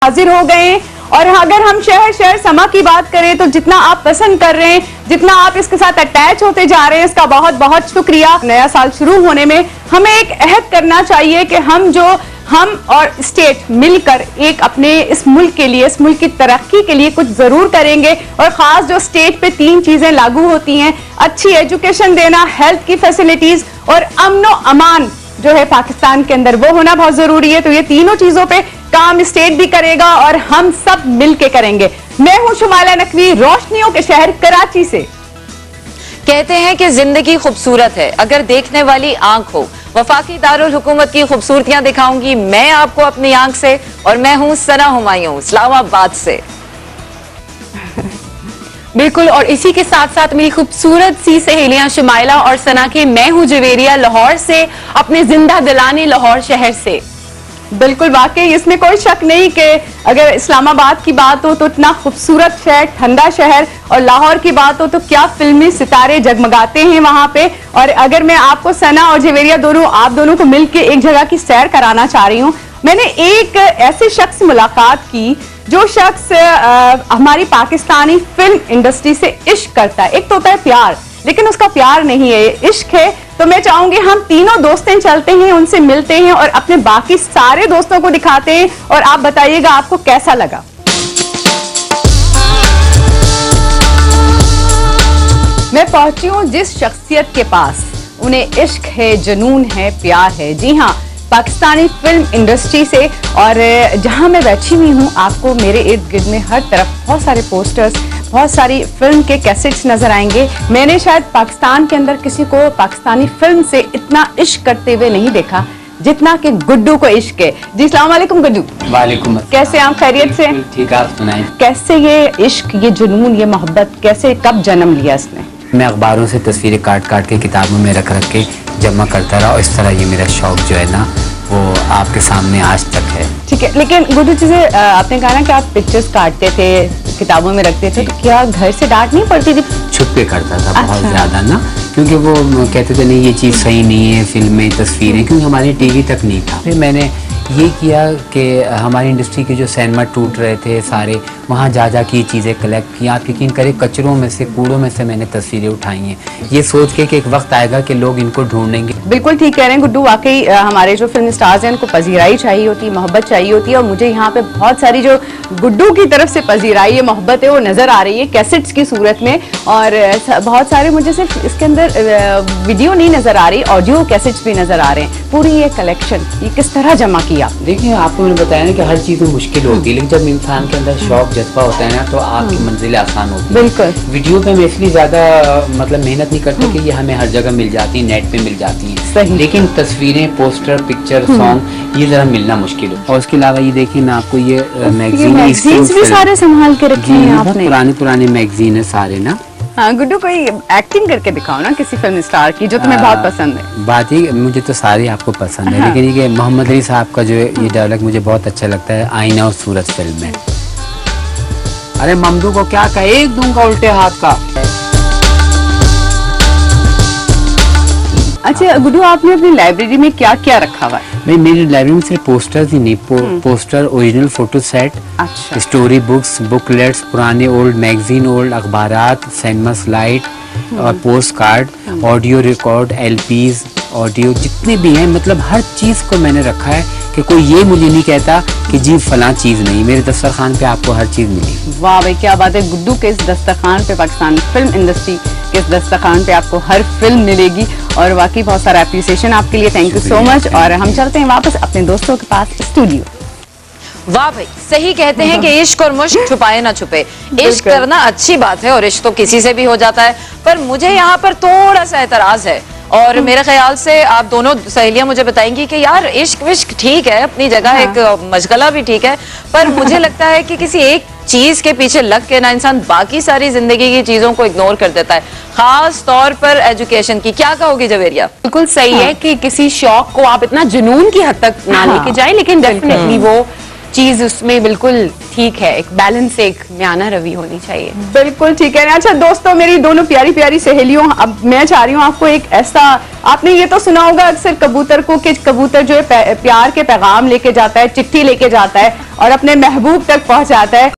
हाजिर हो गए। और अगर हम शहर समा की बात करें तो जितना आप पसंद कर रहे हैं, जितना आप इसके साथ अटैच होते जा रहे हैं, इसका बहुत बहुत शुक्रिया। नया साल शुरू होने में हमें एक अहद करना चाहिए कि हम और स्टेट मिलकर एक अपने इस मुल्क के लिए, इस मुल्क की तरक्की के लिए कुछ जरूर करेंगे। और खास जो स्टेट पे 3 चीजें लागू होती हैं, अच्छी एजुकेशन देना, हेल्थ की फैसिलिटीज और अमनो अमान जो है पाकिस्तान के अंदर, वो होना बहुत जरूरी है। तो ये तीनों चीजों पे काम स्टेट भी करेगा और हम सब मिलके करेंगे। मैं हूं शुमाइला नकवी, रोशनियों के शहर कराची से। कहते हैं कि जिंदगी खूबसूरत है अगर देखने वाली आंख हो। वफाकी दारुल हुकूमत की खूबसूरतियां दिखाऊंगी मैं आपको अपनी आंख से, और मैं हूं सना हुमायूं इस्लामाबाद से। बिल्कुल, और इसी के साथ साथ मेरी खूबसूरत सी सहेलियां शुमाइला और सना के मैं हूं जवेरिया लाहौर से, अपने जिंदा दिलाने लाहौर शहर से। बिल्कुल, वाकई इसमें कोई शक नहीं कि अगर इस्लामाबाद की बात हो तो इतना खूबसूरत शहर, ठंडा शहर, और लाहौर की बात हो तो क्या फिल्मी सितारे जगमगाते हैं वहां पे। और अगर मैं आपको सना और जवेरिया दोनों, आप दोनों को मिलकर एक जगह की सैर कराना चाह रही हूँ। मैंने एक ऐसे शख्स से मुलाकात की जो शख्स हमारी पाकिस्तानी फिल्म इंडस्ट्री से इश्क करता है। एक तो होता है प्यार, लेकिन उसका प्यार नहीं है, इश्क है। तो मैं चाहूंगी हम तीनों दोस्तें चलते हैं, उनसे मिलते हैं और अपने बाकी सारे दोस्तों को दिखाते हैं, और आप बताइएगा आपको कैसा लगा। मैं पहुंची हूं जिस शख्सियत के पास उन्हें इश्क है, जुनून है, प्यार है। जी हाँ, पाकिस्तानी फिल्म इंडस्ट्री से। और जहां मैं बैठी हुई हूं, आपको मेरे इर्द गिर्द में हर तरफ बहुत सारे पोस्टर्स, बहुत सारी फिल्म के कैसेट्स नजर आएंगे। मैंने शायद पाकिस्तान के अंदर किसी को पाकिस्तानी फिल्म से इतना इश्क करते हुए नहीं देखा जितना कि गुड्डू को इश्क है। जी अस्सलाम वालेकुम गुड्डू। वालेकुम। कैसे आप, खैरियत से? ठीक, आप सुनाएं। कैसे ये इश्क, ये जुनून, ये मोहब्बत कैसे, कब जन्म लिया इसने? मैं अखबारों से तस्वीरें काट काट के किताबों में रख रख के जमा करता रहा, और इस तरह ये मेरा शौक जो है ना वो आपके सामने आज तक है। ठीक है, लेकिन गुड्डू चीजें आपने कहा ना कि आप पिक्चर्स काटते थे, किताबों में रखते थे, तो क्या घर से डांट नहीं पड़ती थी? छुप के करता था। अच्छा। बहुत ज्यादा ना, क्योंकि वो कहते थे नहीं ये चीज़ सही नहीं है, फिल्में, तस्वीरें, क्योंकि हमारे टीवी तक नहीं था। फिर मैंने ये किया कि हमारी इंडस्ट्री के जो सिनेमा टूट रहे थे सारे, वहाँ जा जा के ये चीज़ें कलेक्ट की। आप यकीन करें कचरों में से, कूड़ों में से मैंने तस्वीरें उठाई हैं, ये सोच के कि एक वक्त आएगा कि लोग इनको ढूंढेंगे। बिल्कुल ठीक कह रहे हैं गुड्डू, वाकई हमारे जो फिल्म स्टार्स हैं उनको पजीराई चाहिए होती है, मोहब्बत चाहिए होती है। और मुझे यहाँ पे बहुत सारी जो गुड्डू की तरफ से पजीराई है, मोहब्बत है, वो नजर आ रही है कैसेट्स की सूरत में। और बहुत सारे मुझे सिर्फ इसके अंदर वीडियो नहीं नजर आ रही, ऑडियो कैसेट्स भी नजर आ रहे हैं। पूरी ये कलेक्शन ये किस तरह जमा किया? देखिए, आपको मैंने बताया ना कि हर चीज़ में मुश्किल होती है, लेकिन जब इंसान के अंदर शौक जज्बा होता है ना तो आपकी मंजिलें आसान होती है। बिल्कुल। वीडियो पे हम इसलिए ज्यादा मतलब मेहनत नहीं करते कि ये हमें हर जगह मिल जाती है, नेट पे मिल जाती हैं। सही। लेकिन तस्वीरें, पोस्टर, पिक्चर, सॉन्ग, ये जरा मिलना मुश्किल है। और उसके अलावा ये देखिए, मैं आपको ये मैगजीन्स भी सारे संभाल के रखे हैं आपने। पुराने मैगजीन है सारे ना। हाँ गुड्डू, कोई एक्टिंग करके दिखाओ ना किसी फिल्म स्टार की जो तुम्हें बहुत पसंद है। बात ही, मुझे तो सारे आपको पसंद है। हाँ। लेकिन ये मोहम्मद अली साहब का जो ये डायलॉग मुझे बहुत अच्छा लगता है, आईना और सूरज फिल्म में। अरे ममदू को क्या कहे, एक दूंगा उल्टे हाथ का। अच्छा गुड्डू, आपने अपनी लाइब्रेरी में क्या क्या रखा हुआ है? भाई मेरी लाइब्रेरी में सिर्फ पोस्टर्स ही नहीं, पोस्टर, ओरिजिनल फोटो सेट, अच्छा। स्टोरी बुक्स, बुकलेट्स, पुराने ओल्ड मैगजीन, ओल्ड अखबारात, सिनेमा स्लाइड और post card, audio record, LPs, audio जितने भी हैं, मतलब हर चीज़ को मैंने रखा है कि कोई ये मुझे नहीं कहता कि जी फलां चीज़ नहीं। मेरे दस्तरखान पे आपको हर चीज़ मिलेगी। वाह भाई, क्या बात है। गुड्डू के इस दस्तरखान पे, पाकिस्तान फिल्म इंडस्ट्री के इस दस्तरखान पे आपको हर फिल्म मिलेगी, और वाकई बहुत सारा एप्रिसिएशन आपके लिए। Thank you so much. और हम चलते हैं वापस अपने दोस्तों के पास स्टूडियो। वाह भाई, सही कहते हैं कि इश्क और मुश्क छुपाए ना छुपे। इश्क करना अच्छी बात है और इश्क तो किसी से भी हो जाता है, पर मुझे यहाँ पर थोड़ा सा एतराज है। और मेरे ख्याल से आप दोनों सहेलियां मुझे बताएंगी कि यार इश्क विश्क ठीक है अपनी जगह, हाँ। एक मशगला भी ठीक है, पर मुझे लगता है कि किसी एक चीज के पीछे लग के ना इंसान बाकी सारी जिंदगी की चीजों को इग्नोर कर देता है, खास तौर पर एजुकेशन की। क्या कहोगी जवेरिया? बिल्कुल सही है कि किसी शौक को आप इतना जुनून की हद तक ना लेके जाएं, लेकिन डेफिनेटली वो चीज उसमें बिल्कुल ठीक है, एक बैलेंस, एक म्याना रवि होनी चाहिए। बिल्कुल ठीक है। अच्छा दोस्तों, मेरी दोनों प्यारी प्यारी सहेलियों, अब मैं चाह रही हूँ आपको एक ऐसा, आपने ये तो सुना होगा अक्सर कबूतर को कि कबूतर जो है प्यार के पैगाम लेके जाता है, चिट्ठी लेके जाता है और अपने महबूब तक पहुंचाता है।